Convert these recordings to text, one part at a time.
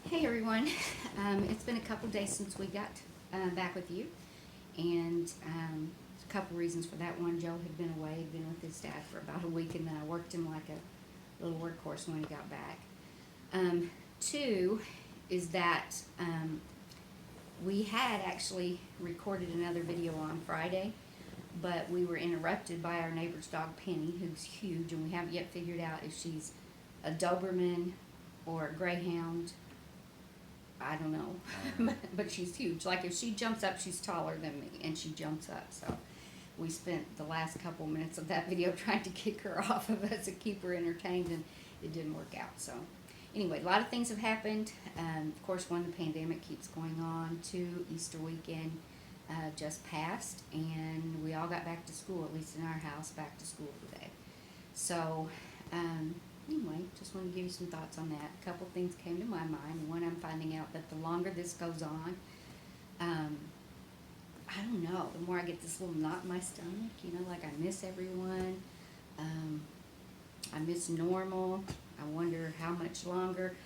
Hey everyone, it's been a couple days since we got back with you, and a couple reasons for that. One, Joe had been away, had been with his dad for about a week, and then I worked him like a little workhorse when he got back. Two is that we had actually recorded another video on Friday, but we were interrupted by our neighbor's dog Penny, who's huge, and we haven't yet figured out if she's a Doberman or a Greyhound. I don't know, but she's huge. Like if she jumps up, she's taller than me, and she jumps up. So we spent the last couple minutes of that video trying to kick her off of us and keep her entertained, and it didn't work out. So anyway, a lot of things have happened. Of course, one, the pandemic keeps going on. Two, Easter weekend just passed, and we all got back to school, at least in our house, back to school today. So anyway, just want to give you some thoughts on that. A couple things came to my mind. One, I'm finding out that the longer this goes on, I don't know, the more I get this little knot in my stomach, like I miss everyone. I miss normal. I wonder how much longer.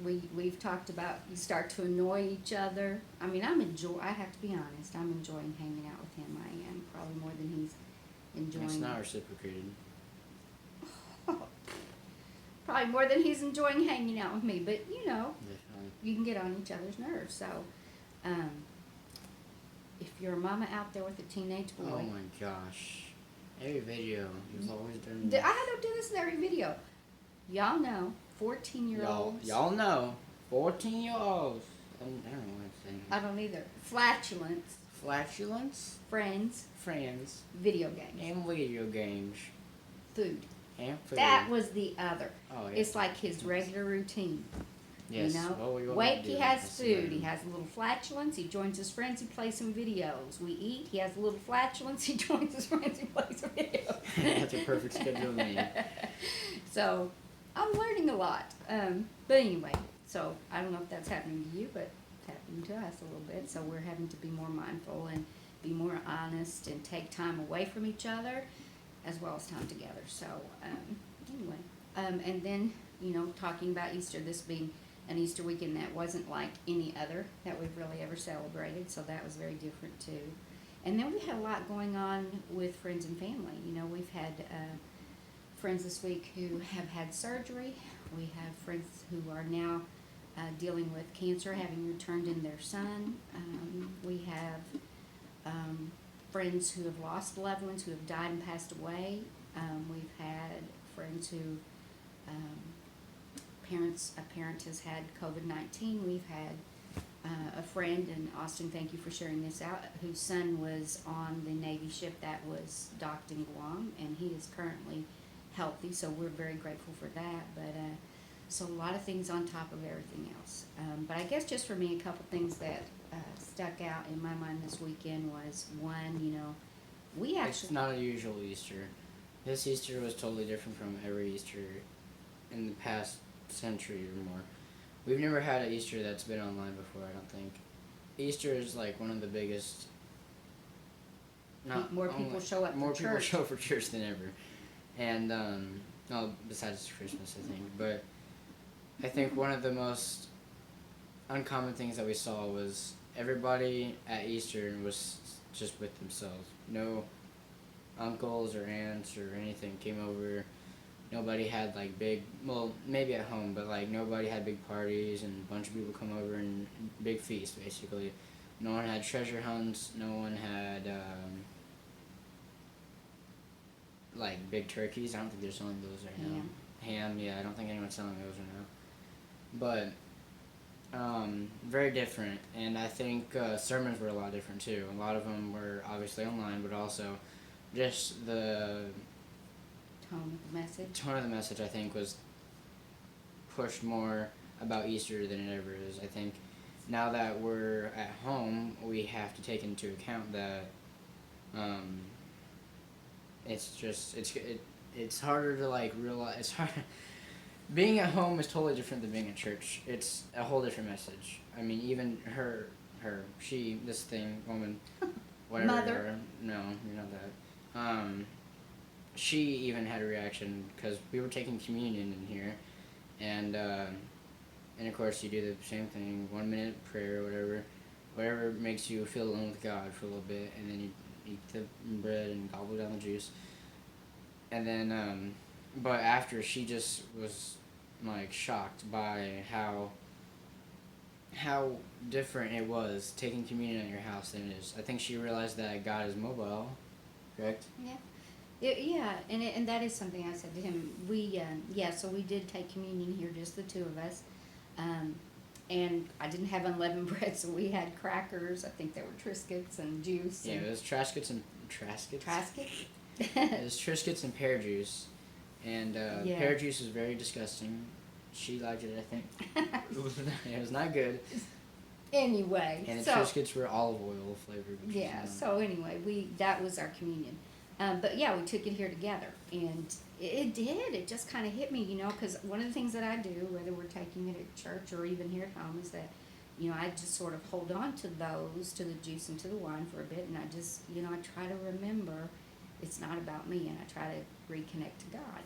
We've talked about you start to annoy each other. I mean, I have to be honest, I'm enjoying hanging out with him. I am, probably more than he's enjoying. It's not reciprocated. Probably more than he's enjoying hanging out with me, but Definitely. you can get on each other's nerves. So, um, if you're a mama out there with a teenage boy, Oh my gosh. Every video, you've always done I don't do this in every video. Y'all know, 14-year-olds. Y'all know. 14-year-olds. I don't know what I'm saying. I don't either. Flatulence, Flatulence, friends, friends, video games, and video games. food. And food. That was the other. Oh, yeah. It's like his regular routine. Yes. Well, he has food. He has a little flatulence. He joins his friends. He plays some videos. We eat. He has a little flatulence. He joins his friends. He plays some videos. That's a perfect schedule to me. So, I'm learning a lot. But anyway, so I don't know if that's happening to you, but it's happening to us a little bit. So we're having to be more mindful and be more honest and take time away from each other as well as time together. So anyway, and then talking about Easter, this being an Easter weekend that wasn't like any other that we've really ever celebrated, so that was very different too. And then we had a lot going on with friends and family. We've had friends this week who have had surgery. We have friends who are now dealing with cancer, having returned in their son. We have friends who have lost loved ones who have died and passed away. We've had friends who a parent has had COVID-19. We've had a friend, and Austin, thank you for sharing this out, whose son was on the Navy ship that was docked in Guam, and he is currently healthy, so we're very grateful for that. But so a lot of things on top of everything else. But I guess just for me, a couple things that stuck out in my mind this weekend was one, we actually... It's not a usual Easter. This Easter was totally different from every Easter in the past century or more. We've never had an Easter that's been online before, I don't think. Easter is like one of the biggest... More people show up More for people church. show up for church than ever. And, besides Christmas, I think. But I think one of the most uncommon things that we saw was everybody at Easter was just with themselves. No uncles or aunts or anything came over. Nobody had like maybe at home, but like nobody had big parties and a bunch of people come over and big feast basically. No one had treasure hunts. No one had like big turkeys. I don't think they're selling those right now. Ham, yeah, I don't think anyone's selling those right now. But very different, and I think sermons were a lot different too. A lot of them were obviously online, but also just the tone of the message, I think, was pushed more about Easter than it ever is. I think now that we're at home, we have to take into account that it's harder to like realize. It's hard. Being at home is totally different than being at church. It's a whole different message. I mean, even this woman, whatever. Mother. No, you're not that. She even had a reaction because we were taking communion in here, and And of course, you do the same thing, 1 minute prayer, whatever makes you feel alone with God for a little bit, and then you eat the bread and gobble down the juice. And then, but after, she just was like shocked by how different it was taking communion at your house than it is. I think she realized that God is mobile, correct? Yeah. Yeah, and that is something I said to him. So we did take communion here, just the two of us. And I didn't have unleavened bread, so we had crackers. I think there were Triscuits and juice. Yeah, And it was Triscuits. Triscuits? It was Triscuits and pear juice, and Yeah. pear juice was very disgusting. She liked it, I think. It was not good. Anyway, And the so Triscuits were olive oil flavored. Which yeah. was, So anyway, that was our communion. But yeah, we took it here together, and it did. It just kind of hit me, because one of the things that I do, whether we're taking it at church or even here at home, is that, I just sort of hold on to to the juice and to the wine for a bit, and I just, I try to remember it's not about me, and I try to reconnect to God.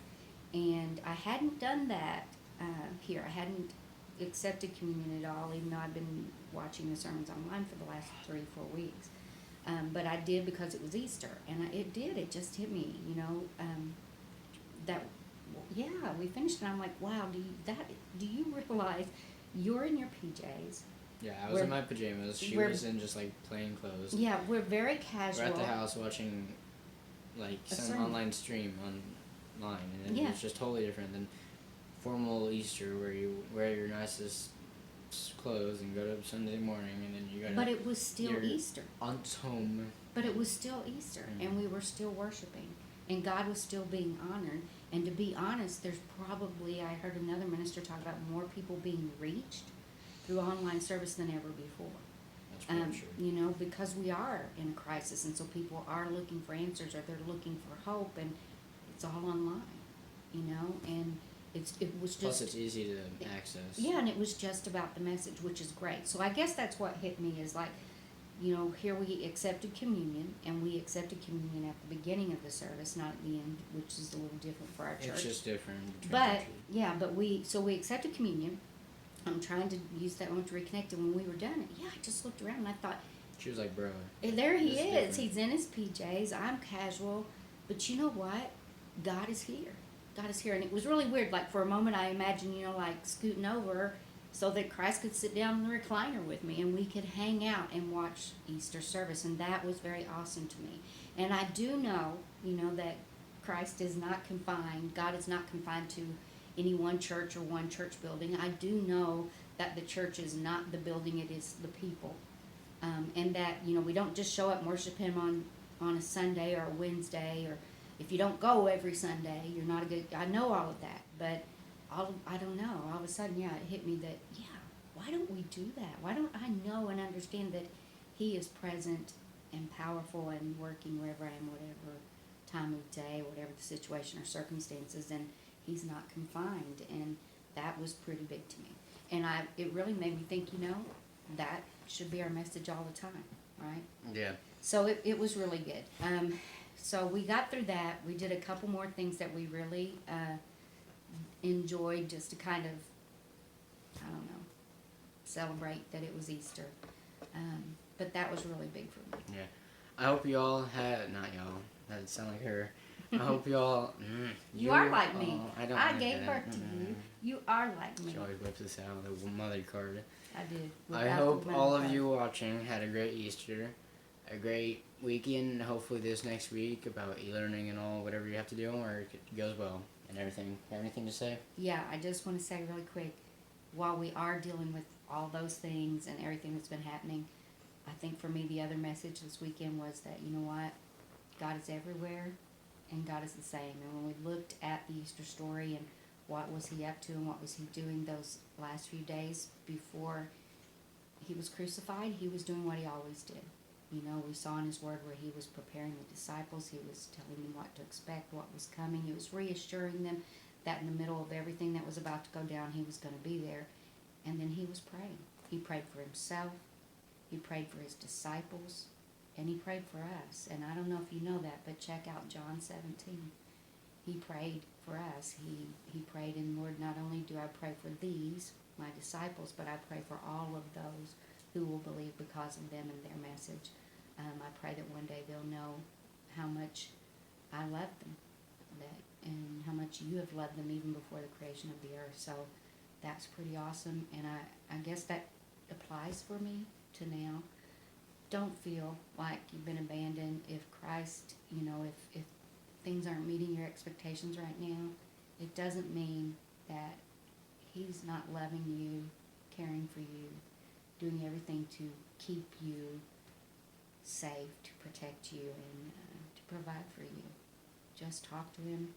And I hadn't done that here. I hadn't accepted communion at all, even though I've been watching the sermons online for the last 3 or 4 weeks. But I did because it was Easter, and it just hit me, that, yeah, we finished, and I'm like, wow, do you realize you're in your PJs? yeah, I was in my pajamas. She was in just like plain clothes. Yeah, we're very casual. We're at the house watching like some online stream online, and it was just totally different than formal Easter where you wear your nicest clothes and go to Sunday morning, and then you go to But it was still Easter. Aunt's home. But it was still Easter, and we were still worshiping, and God was still being honored. And to be honest, there's probably, I heard another minister talk about more people being reached through online service than ever before. That's pretty true. Because we are in a crisis, and so people are looking for answers, or they're looking for hope, and it's all online, and it was just... Plus, it's easy to access. Yeah, and it was just about the message, which is great. So I guess that's what hit me is like, here we accepted communion, and we accepted communion at the beginning of the service, not at the end, which is a little different for our church. It's just different. But, yeah, we accepted communion. I'm trying to use that one to reconnect, and when we were done, I just looked around and I thought... She was like, bro. There he is. Different. He's in his PJs. I'm casual. But you know what? God is here. God is here. And it was really weird. Like, for a moment, I imagined, like, scooting over so that Christ could sit down in the recliner with me and we could hang out and watch Easter service. And that was very awesome to me. And I do know, that Christ is not confined. God is not confined to any one church or one church building. I do know that the church is not the building, it is the people. And that, we don't just show up and worship Him on a Sunday or a Wednesday, or if you don't go every Sunday, you're not a good... I know all of that, but I don't know. All of a sudden, it hit me that, why don't we do that? Why don't I know and understand that He is present and powerful and working wherever I am, whatever time of day, whatever the situation or circumstances, and He's not confined, and that was pretty big to me. And it really made me think, that should be our message all the time, right? Yeah. So it was really good. So we got through that. We did a couple more things that we really enjoyed, just to kind of, celebrate that it was Easter. But that was really big for me. Yeah. I hope y'all had... Not y'all. That would sound like her. I hope y'all... You are like me. I gave birth to you. You are like me. She always whips this out, the mother card. I did. I hope all of you watching had a great Easter, a great weekend, hopefully this next week about e-learning and all, whatever you have to do, or it goes well and everything. Have anything to say? Yeah, I just want to say really quick, while we are dealing with all those things and everything that's been happening, I think for me the other message this weekend was that, you know what, God is everywhere and God is the same. And when we looked at the Easter story and what was He up to and what was He doing those last few days before He was crucified, He was doing what He always did. We saw in His Word where He was preparing the disciples. He was telling them what to expect, what was coming. He was reassuring them that in the middle of everything that was about to go down, He was going to be there. And then He was praying. He prayed for Himself. He prayed for His disciples. And He prayed for us. And I don't know if you know that, but check out John 17. He prayed for us. He prayed, and Lord, not only do I pray for these, my disciples, but I pray for all of those who will believe because of them and their message. I pray that one day they'll know how much I love them, and how much you have loved them even before the creation of the earth. So that's pretty awesome, and I guess that applies for me to now. Don't feel like you've been abandoned. If Christ, if things aren't meeting your expectations right now, it doesn't mean that He's not loving you, caring for you, doing everything to keep you safe, to protect you, and to provide for you. Just talk to Him,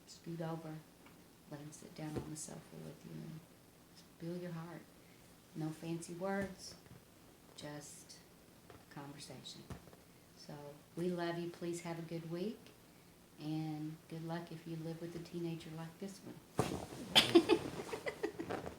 scoot over, let Him sit down on the sofa with you, and spill your heart. No fancy words, just conversation. So we love you. Please have a good week, and good luck if you live with a teenager like this one.